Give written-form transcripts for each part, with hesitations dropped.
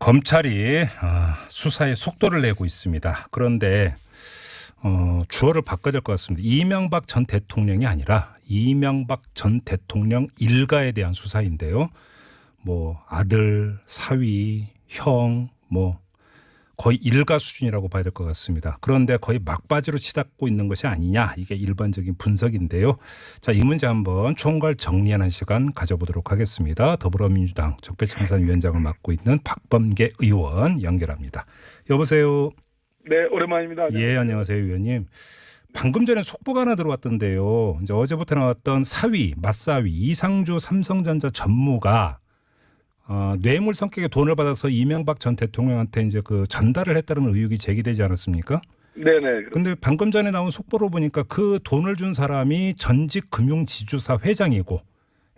검찰이 수사에 속도를 내고 있습니다. 그런데 주어를 바꿔야 될 것 같습니다. 이명박 전 대통령이 아니라 이명박 전 대통령 일가에 대한 수사인데요. 뭐 아들, 사위, 형, 뭐 거의 일가 수준이라고 봐야 될 것 같습니다. 그런데 거의 막바지로 치닫고 있는 것이 아니냐, 이게 일반적인 분석인데요. 자, 이 문제 한번 총괄 정리하는 시간 가져보도록 하겠습니다. 더불어민주당 적폐청산위원장을 맡고 있는 박범계 의원 연결합니다. 여보세요. 네, 오랜만입니다. 예, 안녕하세요, 의원님. 방금 전에 속보가 하나 들어왔던데요. 이제 어제부터 나왔던 사위, 맞사위 이상주 삼성전자 전무가 뇌물 성격의 돈을 받아서 이명박 전 대통령한테 이제 그 전달을 했다는 의혹이 제기되지 않았습니까? 네네. 그런데 방금 전에 나온 속보로 보니까 그 돈을 준 사람이 전직 금융지주사 회장이고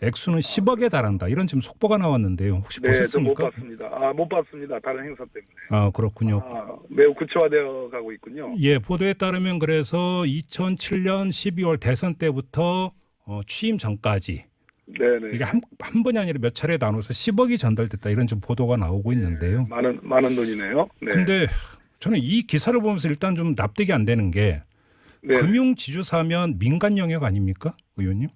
액수는 10억에 달한다, 이런 지금 속보가 나왔는데요. 혹시 네, 보셨습니까? 못 봤습니다. 못 봤습니다. 다른 행사 때문에. 그렇군요. 매우 구체화되어 가고 있군요. 예, 보도에 따르면 그래서 2007년 12월 대선 때부터 취임 전까지 네네. 이게 한 번이 아니라 몇 차례 나눠서 10억이 전달됐다, 이런 좀 보도가 나오고 있는데요. 많은 돈이네요. 네. 근데 저는 이 기사를 보면서 일단 좀 납득이 안 되는 게, 네. 금융지주사면 민간 영역 아닙니까, 의원님?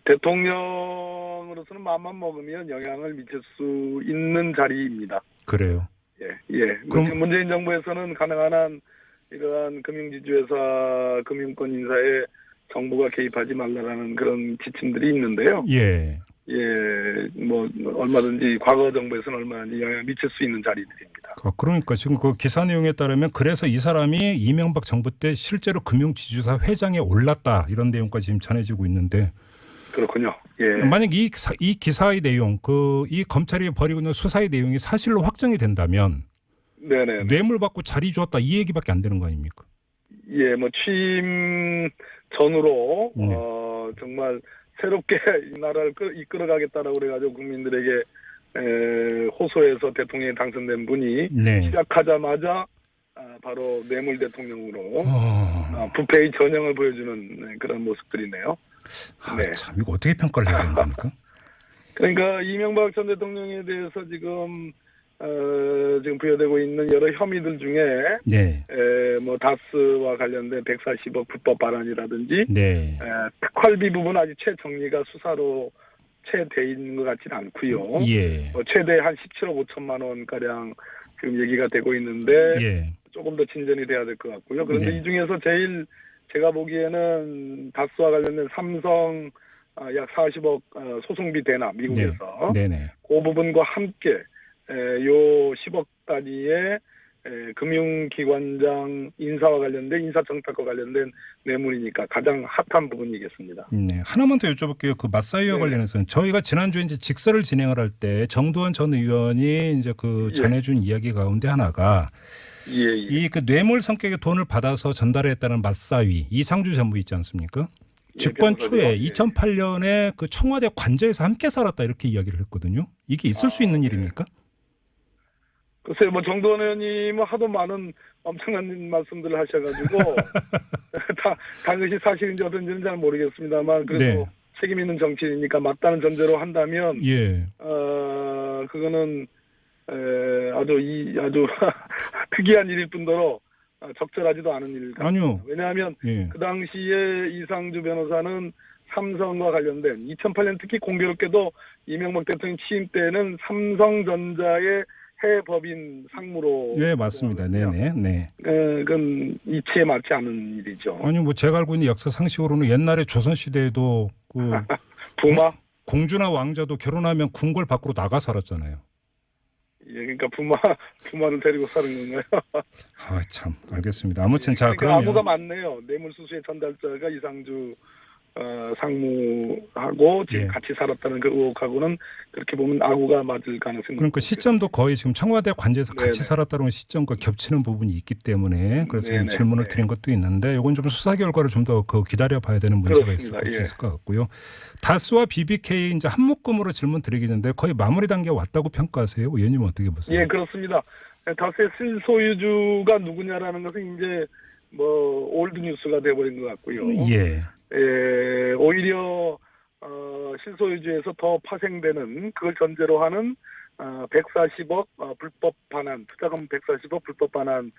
대통령으로서는 마음만 먹으면 영향을 미칠 수 있는 자리입니다. 그래요. 예. 그럼 문재인 정부에서는 가능한 한 이러한 금융지주회사, 금융권 인사에 정부가 개입하지 말라라는 그런 지침들이 있는데요. 예. 뭐 얼마든지 과거 정부에서는 얼마든지 영향을 미칠 수 있는 자리들입니다. 그러니까 지금 그 기사 내용에 따르면 그래서 이 사람이 이명박 정부 때 실제로 금융지주사 회장에 올랐다, 이런 내용까지 지금 전해지고 있는데. 그렇군요. 예. 만약 이 기사의 내용, 이 검찰이 벌이고 있는 수사의 내용이 사실로 확정이 된다면 네네. 뇌물 받고 자리 주었다, 이 얘기밖에 안 되는 거 아닙니까? 예, 뭐 취임 전후로 네. 정말 새롭게 이 나라를 이끌어가겠다라고 그래가지고 국민들에게 호소해서 대통령에 당선된 분이 네. 시작하자마자 바로 뇌물 대통령으로 부패의 전형을 보여주는 그런 모습들이네요. 네. 참, 이거 어떻게 평가를 해야 되는 겁니까? 그러니까 이명박 전 대통령에 대해서 지금 부여되고 있는 여러 혐의들 중에 네. 뭐 다스와 관련된 140억 불법 발언이라든지 네. 특활비 부분 아직 채 정리가 수사로 채 돼 있는 것 같지는 않고요. 예. 최대 한 17억 5천만 원 가량 지금 얘기가 되고 있는데 예. 조금 더 진전이 돼야 될 것 같고요. 그런데 네. 이 중에서 제일 제가 보기에는 다스와 관련된 삼성 약 40억 소송비 대납 미국에서 네네. 그 부분과 함께 요 10억 단위의 금융기관장 인사와 관련된 인사정탁과 관련된 뇌물이니까 가장 핫한 부분이겠습니다. 네. 하나만 더 여쭤볼게요. 그 맞사위와 관련해서는 저희가 지난주에 이제 직설을 진행을 할 때 정두원 전 의원이 이제 전해준 이야기 가운데 하나가 이 그 뇌물 성격의 돈을 받아서 전달했다는 맞사위 이상주 전무 있지 않습니까? 집권 초에 2008년에 그 청와대 관저에서 함께 살았다, 이렇게 이야기를 했거든요. 이게 있을 수 있는 일입니까? 글쎄요, 뭐 정도원 의원님은 하도 많은 엄청난 말씀들을 하셔가지고 다 그것이 사실인지 어떤지는 잘 모르겠습니다만 그래도 책임 있는 정치인이니까 맞다는 전제로 한다면 그거는 아주 특이한 일일 뿐더러 적절하지도 않은 일 같습니다. 아니요. 왜냐하면 그 당시에 이상주 변호사는 삼성과 관련된 2008년 특히 공교롭게도 이명박 대통령 취임 때는 삼성전자의 해법인 상무로. 네, 맞습니다. 네네. 네. 그건 이치에 맞지 않은 일이죠. 아니, 뭐 제가 알고 있는 역사 상식으로는 옛날에 조선 시대에도 부마 공주나 왕자도 결혼하면 궁궐 밖으로 나가 살았잖아요. 예, 그러니까 부마를 데리고 사는 건가요? 참, 알겠습니다. 아무튼 자, 그러니까 그러면 아구가 많네요. 뇌물수수의 전달자가 이상주 상무하고 지금 같이 살았다는 그 의혹하고는 그렇게 보면 아구가 맞을 가능성이. 그러니까 시점도 거의 지금 청와대 관저에서 같이 살았다는 시점과 겹치는 부분이 있기 때문에 그래서 질문을 드린 것도 있는데, 이건 좀 수사 결과를 좀 더 기다려 봐야 되는 문제가 있을 수 있을 것 같고요. 다스와 BBK 이제 한묶음으로 질문 드리겠는데 거의 마무리 단계에 왔다고 평가하세요? 의원님 어떻게 보세요? 예, 그렇습니다. 다스의 실소유주가 누구냐라는 것은 이제 뭐 올드 뉴스가 돼버린 것 같고요. 오히려 실소유주에서 더 파생되는 그걸 전제로 하는 140억 불법 반환, 투자금 140억 불법 반환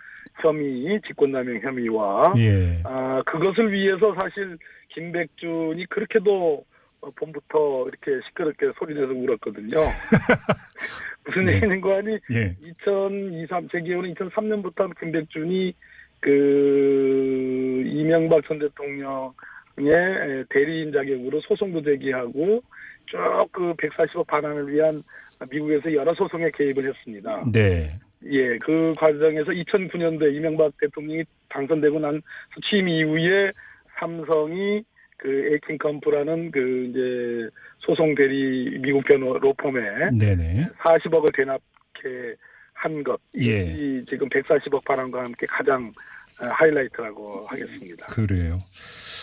혐의, 직권남용 혐의와 예. 그것을 위해서 사실 김백준이 그렇게도 봄부터 이렇게 시끄럽게 소리내서 울었거든요. 무슨 네. 얘기인가 하니 예. 2023, 제 기억은 2003년부터 김백준이 그 이명박 전 대통령의 대리인 자격으로 소송도 제기하고 쭉 그 140억 반환을 위한 미국에서 여러 소송에 개입을 했습니다. 네. 예, 그 과정에서 2009년도에 이명박 대통령이 당선되고 난 취임 이후에 삼성이 그 에이킹 컴프라는 그 이제 소송 대리 미국 변호 로펌에 네네. 40억을 대납해 한 것. 예. 이 지금 140억 반환과 함께 가장 하이라이트라고 하겠습니다. 그래요.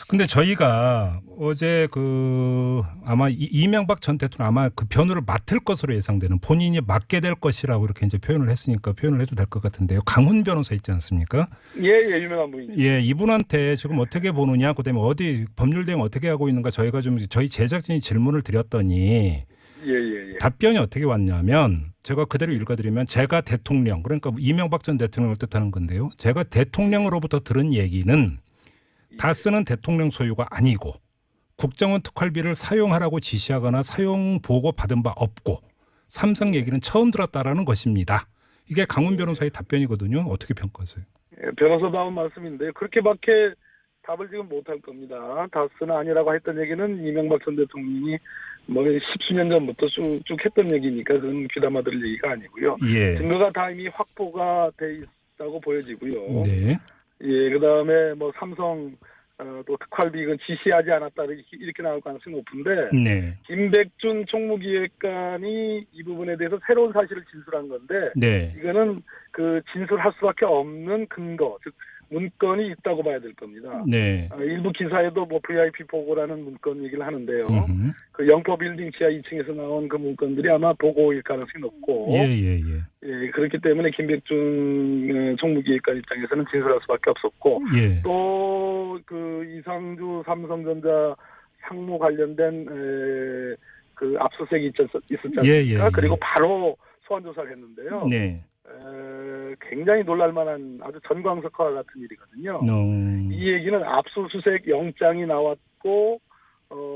근데 저희가 어제 그 아마 이명박 전 대통령 아마 그 변호를 맡을 것으로 예상되는 본인이 맡게 될 것이라고 이렇게 이제 표현을 했으니까 표현을 해도 될 것 같은데요. 강훈 변호사 있지 않습니까? 예, 유명한 분이죠. 예, 이분한테 지금 어떻게 보느냐, 그다음에 어디 법률 대응 어떻게 하고 있는가 저희가 좀 저희 제작진이 질문을 드렸더니 예. 답변이 어떻게 왔냐면 제가 그대로 읽어드리면 제가 대통령 그러니까 이명박 전 대통령을 뜻하는 건데요. 제가 대통령으로부터 들은 얘기는 다스는 대통령 소유가 아니고 국정원 특활비를 사용하라고 지시하거나 사용 보고 받은 바 없고 삼성 얘기는 처음 들었다라는 것입니다. 이게 강훈 변호사의 답변이거든요. 어떻게 평가하세요? 예, 변호사다운 말씀인데 그렇게밖에 답을 지금 못할 겁니다. 다스는 아니라고 했던 얘기는 이명박 전 대통령이 뭐 십수년 전부터 쭉 했던 얘기니까 그건 귀담아 들을 얘기가 아니고요. 예. 증거가 다 이미 확보가 돼 있다고 보여지고요. 네. 예, 그다음에 뭐 삼성 또 특활비 이건 지시하지 않았다 이렇게 나올 가능성이 높은데 네. 김백준 총무기획관이 이 부분에 대해서 새로운 사실을 진술한 건데 네. 이거는 그 진술할 수밖에 없는 근거, 즉 문건이 있다고 봐야 될 겁니다. 네. 일부 기사에도 뭐 VIP 보고라는 문건 얘기를 하는데요. 음흠. 그 영포 빌딩 지하 2층에서 나온 그 문건들이 아마 보고일 가능성이 높고 예. 예, 그렇기 때문에 김백준 총무기획관 입장에서는 진술할 수밖에 없었고 예. 또 그 이상주 삼성전자 상무 관련된 그 압수수색이 있었지 않습니까? 예. 그리고 바로 소환 조사를 했는데요. 네. 굉장히 놀랄만한 아주 전광석화 같은 일이거든요. 이 얘기는 압수수색 영장이 나왔고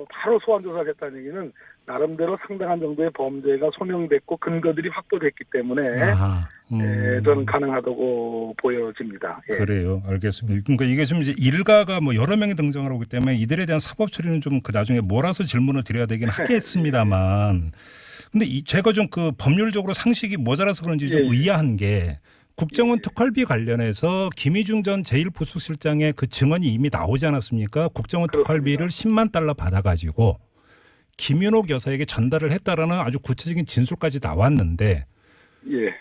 바로 소환 조사를 했다는 얘기는 나름대로 상당한 정도의 범죄가 소명됐고 근거들이 확보됐기 때문에 저는 가능하다고 보여집니다. 예. 그래요. 알겠습니다. 그러니까 이게 좀 이제 일가가 뭐 여러 명이 등장을 하기 때문에 이들에 대한 사법 처리는 좀 그 나중에 몰아서 질문을 드려야 되긴 하겠습니다만 근데 제가 좀 그 법률적으로 상식이 모자라서 그런지 좀 의아한 게 국정원 특활비 관련해서 김희중 전 제1부수실장의 그 증언이 이미 나오지 않았습니까? 국정원 특활비를 10만 달러 받아가지고 김윤옥 여사에게 전달을 했다라는 아주 구체적인 진술까지 나왔는데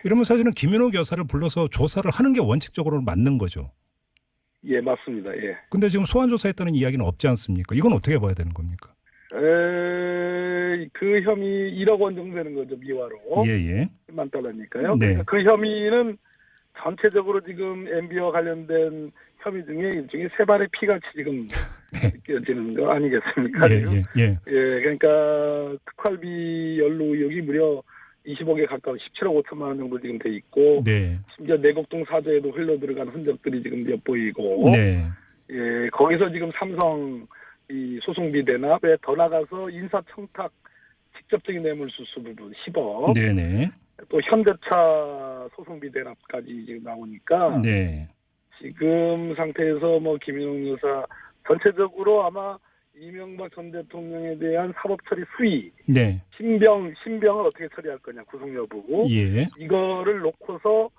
이러면 사실은 김윤옥 여사를 불러서 조사를 하는 게 원칙적으로는 맞는 거죠. 예, 맞습니다. 예. 근데 지금 소환 조사했다는 이야기는 없지 않습니까? 이건 어떻게 봐야 되는 겁니까? 그 혐의 1억 원 정도 되는 거죠, 미화로. 예. 10만 달러니까요. 네. 그러니까 그 혐의는 전체적으로 지금 MB와 관련된 혐의 중에 일종의 세 발의 피같이 지금 느껴지는 거 아니겠습니까? 예. 그러니까 특활비 연루 의혹이 무려 20억에 가까운 17억 5천만 원 정도 지금 돼 있고 네. 심지어 내곡동 사저에도 흘러 들어간 흔적들이 지금 엿보이고 네. 예, 거기서 지금 삼성 이 소송비 대납에 더 나가서 인사청탁 직접적인 뇌물수수 부분 10억 네네. 또 현대차 소송비 대납까지 지금 나오니까 네. 지금 상태에서 뭐 김윤옥 여사 전체적으로 아마 이명박 전 대통령에 대한 사법처리 수위, 네. 신병을 어떻게 처리할 거냐 구속 여부 예. 이거를 놓고서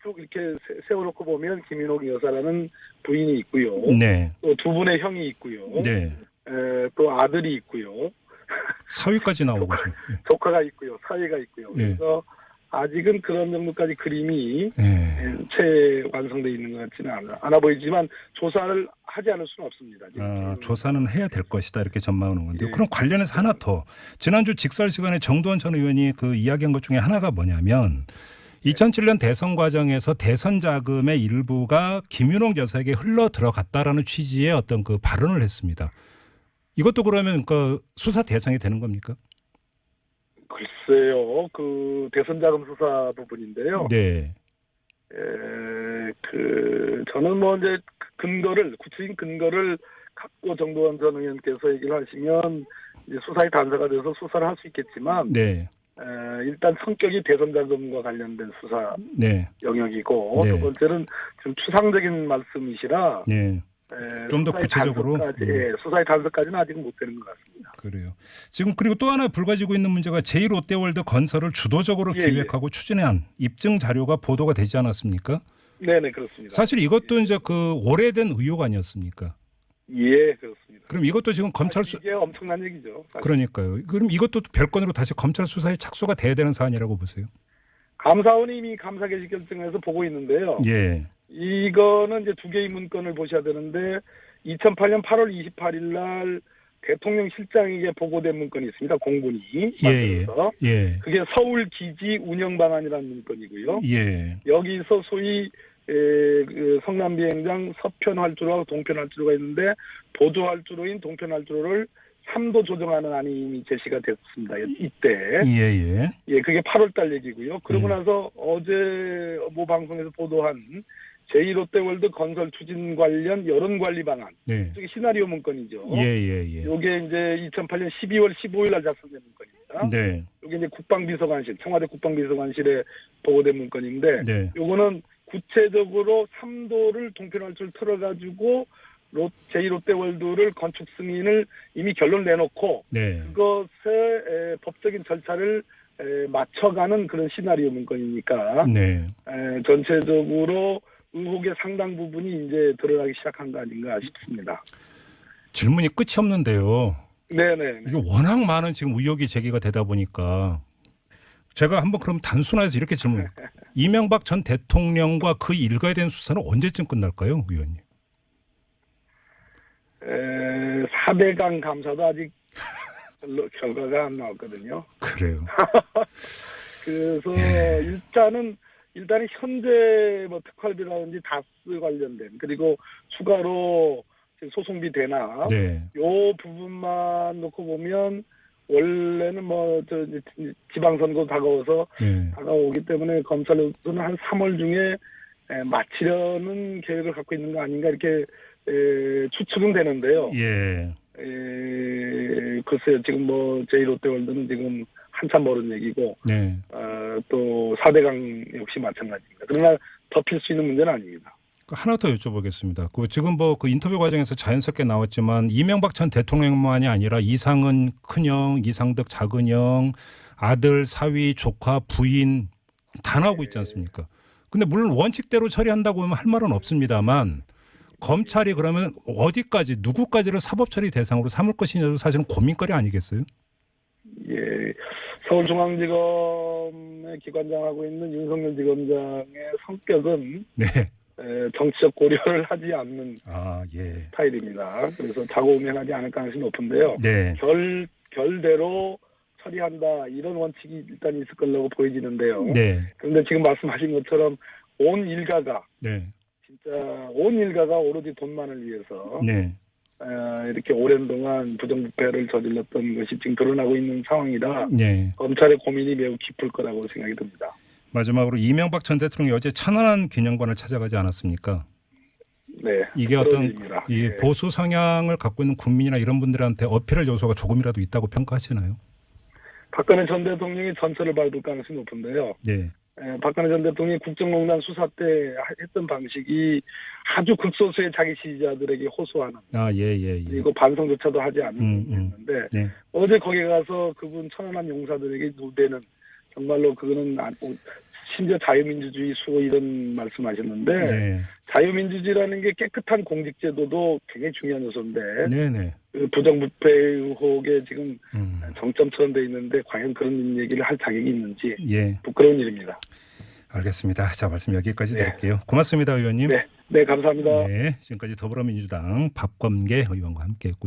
쭉 이렇게 세워놓고 보면 김윤옥 여사라는 부인이 있고요. 네. 또 두 분의 형이 있고요. 네. 또 아들이 있고요. 사위까지 나오고 좀. 조카가 있고요. 사위가 있고요. 그래서 아직은 그런 정도까지 그림이 채 완성되어 있는 것 같지는 않아 보이지만 조사를 하지 않을 수는 없습니다. 조사는 해야 될 것이다 이렇게 전망하는 건데요. 그럼 관련해서 하나 더. 지난주 직설 시간에 정두원 전 의원이 그 이야기한 것 중에 하나가 뭐냐면 2007년 대선 과정에서 대선 자금의 일부가 김윤옥 여사에게 흘러 들어갔다라는 취지의 어떤 그 발언을 했습니다. 이것도 그러면 그 수사 대상이 되는 겁니까? 글쎄요, 그 대선 자금 수사 부분인데요. 네. 저는 뭐 이제 구체적인 근거를 갖고 정도원 전 의원께서 얘기를 하시면 이제 수사에 단서가 돼서 수사를 할 수 있겠지만, 네. 일단 성격이 대선 자금과 관련된 수사 네. 영역이고, 네. 두 번째는 좀 추상적인 말씀이시라, 네. 좀 더 구체적으로 수사의 단서까지는 아직 못 되는 것 같습니다. 그래요. 지금 그리고 또 하나 불거지고 있는 문제가 제2롯데월드 건설을 주도적으로 예, 기획하고 추진한 입증 자료가 보도가 되지 않았습니까? 네네, 그렇습니다. 사실 이것도 이제 그 오래된 의혹 아니었습니까? 예, 그렇습니다. 그럼 이것도 지금 검찰 수 이게 엄청난 얘기죠. 사실. 그러니까요. 그럼 이것도 별건으로 다시 검찰 수사에 착수가 돼야 되는 사안이라고 보세요. 감사원이 이미 감사 개시 결정해서 보고 있는데요. 예. 이거는 이제 두 개의 문건을 보셔야 되는데 2008년 8월 28일 날 대통령 실장에게 보고된 문건이 있습니다. 공군이 만들어서. 예. 그게 서울 기지 운영 방안이라는 문건이고요. 예. 여기서 소위 그 성남 비행장 서편 활주로와 동편 활주로가 있는데 보조 활주로인 동편 활주로를 3도 조정하는 안이 이미 제시가 됐습니다. 이때. 예, 그게 8월 달 얘기고요. 그러고 나서 어제 모 방송에서 보도한 제2롯데월드 건설 추진 관련 여론관리 방안. 네. 이게 시나리오 문건이죠. 예. 이게 이제 2008년 12월 15일 날 작성된 문건입니다. 네. 이게 이제 국방비서관실, 청와대 국방비서관실에 보고된 문건인데, 네. 요거는 구체적으로 3도를 동편활주를 틀어가지고 제2롯데월드를 건축 승인을 이미 결론 내놓고 네. 그것의 법적인 절차를 맞춰가는 그런 시나리오 문건이니까 네. 전체적으로 의혹의 상당 부분이 이제 드러나기 시작한 거 아닌가 싶습니다. 질문이 끝이 없는데요. 네네. 이게 워낙 많은 지금 의혹이 제기가 되다 보니까 제가 한번 그럼 단순화해서 이렇게 질문. 이명박 전 대통령과 그 일가에 대한 수사는 언제쯤 끝날까요, 의원님? 4대강 감사도 아직 결과가 안 나왔거든요. 그래요. 그래서 예. 일단은 현재 뭐 특활비라든지 다스 관련된 그리고 추가로 소송비 대납 네. 요 부분만 놓고 보면 원래는 지방선거 다가와서 네. 다가오기 때문에 검찰로서는 한 3월 중에 마치려는 계획을 갖고 있는 거 아닌가 이렇게 추측은 되는데요. 예. 글쎄요, 지금 제2롯데월드는 지금 한참 멀은 얘기고, 네. 또 4대강 역시 마찬가지입니다. 그러나 덮일 수 있는 문제는 아닙니다. 하나 더 여쭤보겠습니다. 지금 그 인터뷰 과정에서 자연스럽게 나왔지만 이명박 전 대통령만이 아니라 이상은 큰형, 이상득 작은형, 아들, 사위, 조카, 부인 다 나오고 있지 않습니까? 근데 물론 원칙대로 처리한다고 하면 할 말은 없습니다만 검찰이 그러면 어디까지 누구까지를 사법 처리 대상으로 삼을 것이냐도 사실은 고민거리 아니겠어요? 예, 서울중앙지검의 기관장하고 있는 윤석열 지검장의 성격은 네. 정치적 고려를 하지 않는 예. 스타일입니다. 그래서 자고우면하지 않을 가능성이 높은데요. 네. 결대로 처리한다 이런 원칙이 일단 있을 거라고 보여지는데요. 네. 그런데 지금 말씀하신 것처럼 온 일가가 네. 진짜 온 일가가 오로지 돈만을 위해서 네. 이렇게 오랜 동안 부정부패를 저질렀던 것이 지금 드러나고 있는 상황이라 네. 검찰의 고민이 매우 깊을 거라고 생각이 듭니다. 마지막으로 이명박 전 대통령이 어제 천안함 기념관을 찾아가지 않았습니까? 네. 이게 어떤 이 네. 보수 성향을 갖고 있는 국민이나 이런 분들한테 어필할 요소가 조금이라도 있다고 평가하시나요? 박근혜 전 대통령이 전철을 밟을 가능성이 높은데요. 네. 박근혜 전 대통령이 국정농단 수사 때 했던 방식이 아주 극소수의 자기 지지자들에게 호소하는 예. 그리고 반성조차도 하지 않는 부분이었는데 네. 어제 거기 가서 그분 천안함 용사들에게 누대는 정말로 그거는 심지어 자유민주주의 수호 이런 말씀하셨는데 네. 자유민주주의라는 게 깨끗한 공직제도도 굉장히 중요한 요소인데 네네. 그 부정부패 의혹에 지금 정점처럼 돼 있는데 과연 그런 얘기를 할 자격이 있는지 예. 부끄러운 일입니다. 알겠습니다. 자, 말씀 여기까지 네. 드릴게요. 고맙습니다, 의원님. 네, 감사합니다. 네, 지금까지 더불어민주당 박범계 의원과 함께했고요.